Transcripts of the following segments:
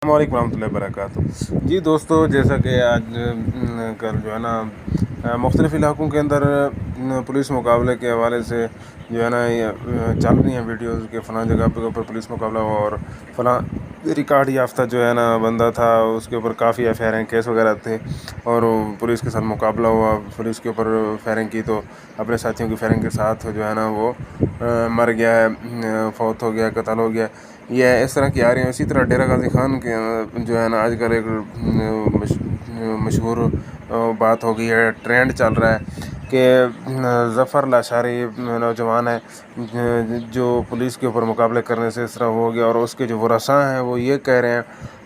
السلام علیکم ورحمۃ اللہ وبرکاتہ۔ جی دوستو، جیسا کہ آج کل جو ہے نا مختلف علاقوں کے اندر پولیس مقابلے کے حوالے سے جو ہے نا یہ چل رہی ہیں ویڈیوز کہ فلاں جگہ کے اوپر پولیس مقابلہ ہوا اور فلاں ریکارڈ یافتہ جو ہے نا بندہ تھا، اس کے اوپر کافی FIR کیس وغیرہ تھے اور پولیس کے ساتھ مقابلہ ہوا، پولیس کے اوپر فائرنگ کی تو اپنے ساتھیوں کی فائرنگ کے ساتھ جو ہے نا وہ مر گیا ہے، فوت ہو گیا، قتل ہو گیا۔ یہ اس طرح کی آ رہی ہیں۔ اسی طرح ڈیرہ غازی خان کے جو ہے نا آج کل ایک مشہور بات ہو گئی ہے، ٹرینڈ چل رہا ہے کہ ظفر لاشاری نوجوان ہے جو پولیس کے اوپر مقابلے کرنے سے اس طرح ہو گیا، اور اس کے جو ورثاء ہیں وہ یہ کہہ رہے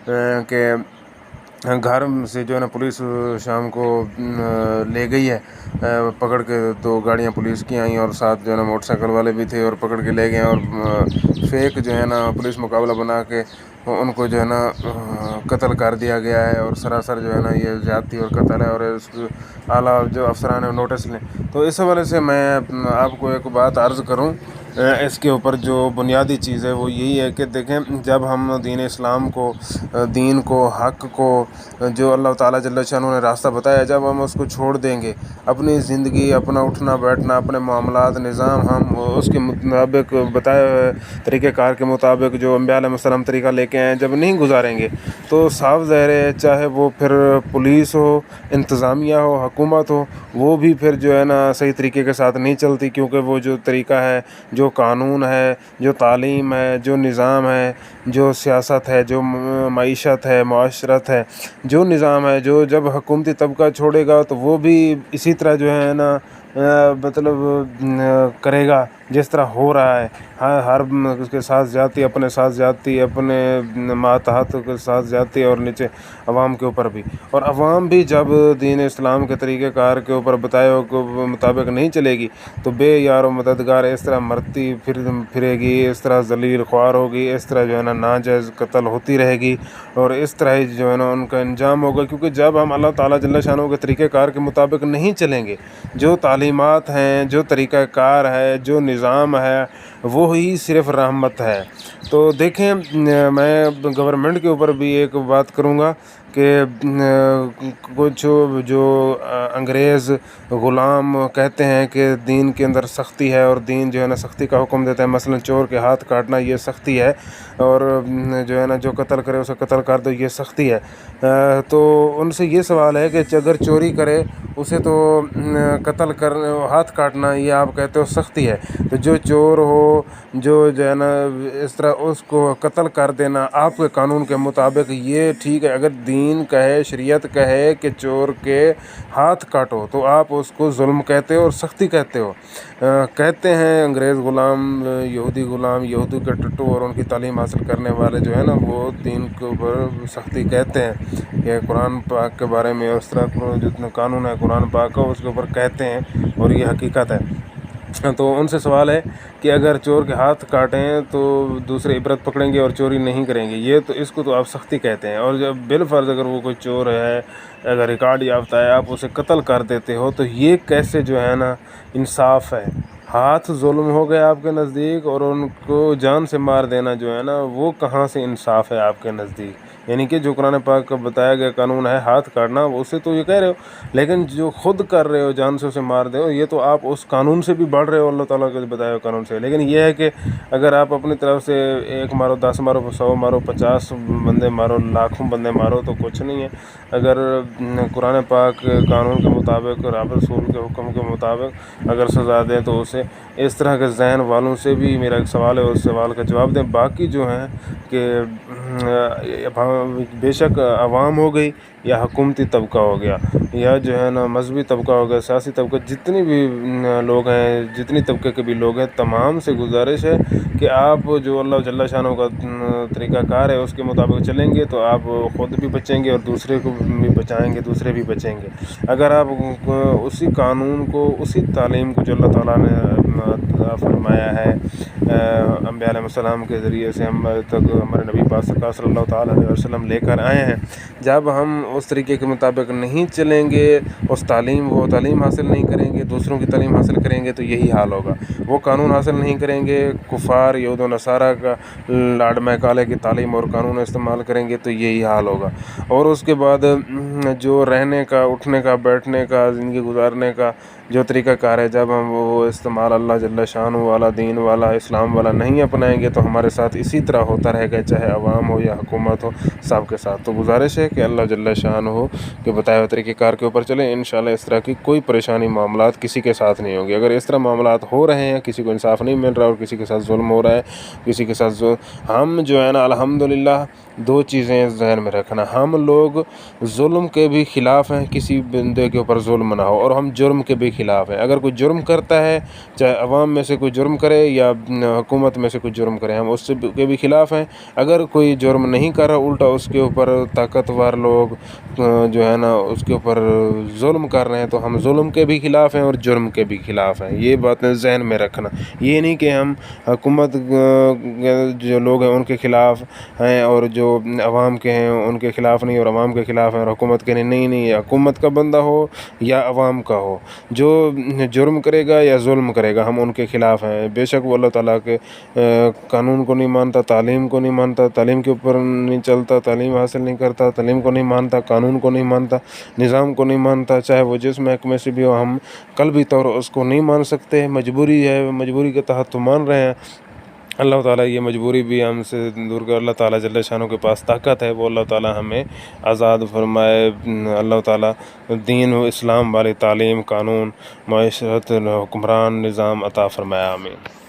ہیں کہ گھر سے جو ہے نا پولیس شام کو لے گئی ہے، پکڑ کے 2 گاڑیاں پولیس کی آئیں اور ساتھ جو ہے نا موٹر سائیکل والے بھی تھے اور پکڑ کے لے گئے، اور فیک جو ہے نا پولیس مقابلہ بنا کے ان کو جو ہے نا قتل کر دیا گیا ہے، اور سراسر جو ہے نا یہ زیادتی اور قتل ہے، اور اس اعلیٰ جو افسران ہیں نوٹس لیں۔ تو اس حوالے سے میں آپ کو ایک بات عرض کروں، اس کے اوپر جو بنیادی چیز ہے وہ یہی ہے کہ دیکھیں، جب ہم دین اسلام کو، دین کو، حق کو، جو اللہ تعالیٰ جل شانہ نے راستہ بتایا، جب ہم اس کو چھوڑ دیں گے، اپنی زندگی، اپنا اٹھنا بیٹھنا، اپنے معاملات نظام ہم اس کے مطابق بتائے ہوئے طریقہ کار کے مطابق جو انبیاء علیہ السلام طریقہ لے کے ہیں، جب نہیں گزاریں گے تو صاف ظاہر ہے، چاہے وہ پھر پولیس ہو، انتظامیہ ہو، حکومت ہو، وہ بھی پھر جو ہے نا صحیح طریقے کے ساتھ نہیں چلتی، کیونکہ وہ جو طریقہ ہے، جو قانون ہے، جو تعلیم ہے، جو نظام ہے، جو سیاست ہے، جو معیشت ہے، معاشرت ہے، جو نظام ہے، جو جب حکومتی طبقہ چھوڑے گا تو وہ بھی اسی طرح جو ہے نا مطلب کرے گا جس طرح ہو رہا ہے، ہر اس کے ساتھ زیادتی، اپنے ساتھ زیادتی، اپنے ماتحت کے ساتھ زیادتی، اور نیچے عوام کے اوپر بھی، اور عوام بھی جب دین اسلام کے طریقہ کار کے اوپر بتائے ہوئے مطابق نہیں چلے گی تو بے یار و مددگار اس طرح مرتی پھرے گی، اس طرح ذلیل خوار ہوگی، اس طرح جو ہے نا ناجائز قتل ہوتی رہے گی، اور اس طرح ہی جو ہے نا ان کا انجام ہوگا، کیونکہ جب ہم اللہ تعالیٰ جل شانہ کے طریقہ کار کے مطابق نہیں چلیں گے، جو تعلیمات ہیں، جو طریقہ کار ہے، جو نظام ہے، وہی صرف رحمت ہے۔ تو دیکھیں، میں گورنمنٹ کے اوپر بھی ایک بات کروں گا کہ کچھ جو انگریز غلام کہتے ہیں کہ دین کے اندر سختی ہے، اور دین جو ہے نا سختی کا حکم دیتا ہے، مثلا چور کے ہاتھ کاٹنا یہ سختی ہے، اور جو ہے نا جو قتل کرے اسے قتل کر دو یہ سختی ہے۔ تو ان سے یہ سوال ہے کہ اگر چوری کرے اسے تو قتل کر ہاتھ کاٹنا یہ آپ کہتے ہو سختی ہے، تو جو چور ہو، جو ہے نا اس طرح اس کو قتل کر دینا آپ کے قانون کے مطابق یہ ٹھیک ہے؟ اگر دین کہے، شریعت کہے کہ چور کے ہاتھ کاٹو تو آپ اس کو ظلم کہتے ہو اور سختی کہتے ہو۔ کہتے ہیں انگریز غلام، یہودی کے ٹٹو اور ان کی تعلیم حاصل کرنے والے جو ہے نا وہ دین کے اوپر سختی کہتے ہیں کہ قرآن پاک کے بارے میں، اس طرح جتنا قانون ہے قرآن پاک کا اس کے اوپر کہتے ہیں، اور یہ حقیقت ہے۔ تو ان سے سوال ہے کہ اگر چور کے ہاتھ کاٹیں تو دوسرے عبرت پکڑیں گے اور چوری نہیں کریں گے، یہ تو اس کو تو آپ سختی کہتے ہیں، اور جب بالفرض اگر وہ کوئی چور ہے، اگر ریکارڈ یافتہ ہے، آپ اسے قتل کر دیتے ہو تو یہ کیسے جو ہے نا انصاف ہے؟ ہاتھ ظلم ہو گیا آپ کے نزدیک، اور ان کو جان سے مار دینا جو ہے نا وہ کہاں سے انصاف ہے آپ کے نزدیک؟ یعنی کہ جو قرآن پاک کا بتایا گیا قانون ہے ہاتھ کاٹنا، اسے تو یہ کہہ رہے ہو، لیکن جو خود کر رہے ہو جان سے اسے مار دے ہو، یہ تو آپ اس قانون سے بھی بڑھ رہے ہو اللہ تعالیٰ کے بتایا ہوئے قانون سے۔ لیکن یہ ہے کہ اگر آپ اپنی طرف سے 1 مارو، 10 مارو، 100 مارو، 50 بندے مارو، لاکھوں بندے مارو تو کچھ نہیں ہے۔ اگر قرآن پاک قانون کے مطابق، رب رسول کے حکم کے مطابق اگر سزا دیں تو اسے اس طرح کے ذہن والوں سے بھی میرا ایک سوال ہے، اس سوال کا جواب دیں۔ باقی جو ہیں کہ بے شک عوام ہو گئی یا حکومتی طبقہ ہو گیا یا جو ہے نا مذہبی طبقہ ہو گیا، سیاسی طبقہ، جتنی بھی لوگ ہیں، جتنی طبقے کے بھی لوگ ہیں، تمام سے گزارش ہے کہ آپ جو اللہ جل شانہ کا طریقہ کار ہے اس کے مطابق چلیں گے تو آپ خود بھی بچیں گے اور دوسرے کو بھی بچائیں گے، دوسرے بھی بچیں گے۔ اگر آپ اسی قانون کو، اسی تعلیم کو جو اللہ تعالیٰ نے عطا فرمایا ہے انبیاء علیہ السلام کے ذریعے سے ہم تک ہمارے نبی پاک سرکار صلی اللہ تعالیٰ علیہ وسلم لے کر آئے ہیں۔ جب ہم اس طریقے کے مطابق نہیں چلیں گے، وہ تعلیم حاصل نہیں کریں گے، دوسروں کی تعلیم حاصل کریں گے تو یہی حال ہوگا۔ وہ قانون حاصل نہیں کریں گے، کفار یہود و نصارہ کا لاڈ مہکالے کی تعلیم اور قانون استعمال کریں گے تو یہی حال ہوگا۔ اور اس کے بعد جو رہنے کا، اٹھنے کا، بیٹھنے کا، زندگی گزارنے کا جو طریقہ کار ہے، جب ہم وہ استعمال اللہ جل شانہ والا، دین والا، اسلام والا نہیں اپنائیں گے تو ہمارے ساتھ اسی طرح ہوتا رہے گا، چاہے عوام ہو یا حکومت ہو، سب کے ساتھ۔ تو گزارش ہے کہ اللہ جل شانہ کے بتائے ہوئے طریقہ کار کے اوپر چلیں، انشاءاللہ اس طرح کی کوئی پریشانی معاملات کسی کے ساتھ نہیں ہوں گے۔ اگر اس طرح معاملات ہو رہے ہیں، کسی کو انصاف نہیں مل رہا اور کسی کے ساتھ ظلم ہو رہا ہے، کسی کے ساتھ ہم جو ہے نا الحمدللہ دو چیزیں ذہن میں رکھنا، ہم لوگ ظلم کے بھی خلاف ہیں، کسی بندے کے اوپر ظلم نہ ہو، اور ہم جرم کے بھی خلاف ہیں۔ اگر کوئی جرم کرتا ہے، چاہے عوام میں سے کوئی جرم کرے یا حکومت میں سے کوئی جرم کرے، ہم اس کے بھی خلاف ہیں۔ اگر کوئی جرم نہیں کر رہا، الٹا اس کے اوپر طاقتور لوگ جو ہے نا اس کے اوپر ظلم کر رہے ہیں، تو ہم ظلم کے بھی خلاف ہیں اور جرم کے بھی خلاف ہیں۔ یہ باتیں ذہن میں رکھنا، یہ نہیں کہ ہم حکومت جو لوگ ہیں ان کے خلاف ہیں اور جو عوام کے ہیں ان کے خلاف نہیں، اور عوام کے خلاف ہیں اور حکومت کے نہیں، حکومت کا بندہ ہو یا عوام کا ہو، جو جرم کرے گا یا ظلم کرے گا ہم ان کے خلاف ہیں۔ بے شک وہ اللہ تعالیٰ کے قانون کو نہیں مانتا، تعلیم کو نہیں مانتا، تعلیم کے اوپر نہیں چلتا، تعلیم حاصل نہیں کرتا، تعلیم کو نہیں مانتا، قانون کو نہیں مانتا، نظام کو نہیں مانتا، چاہے وہ جس محکمے سے بھی ہو، ہم قلبی طور اس کو نہیں مان سکتے، مجبوری ہے، مجبوری کے تحت تو مان رہے ہیں۔ اللہ تعالیٰ یہ مجبوری بھی ہم سے دور کر، اللہ تعالیٰ جل شانہ کے پاس طاقت ہے، وہ اللہ تعالیٰ ہمیں آزاد فرمائے، اللہ تعالیٰ دین و اسلام والی تعلیم، قانون، معاشرت، حکمران نظام عطا فرمائے، آمین۔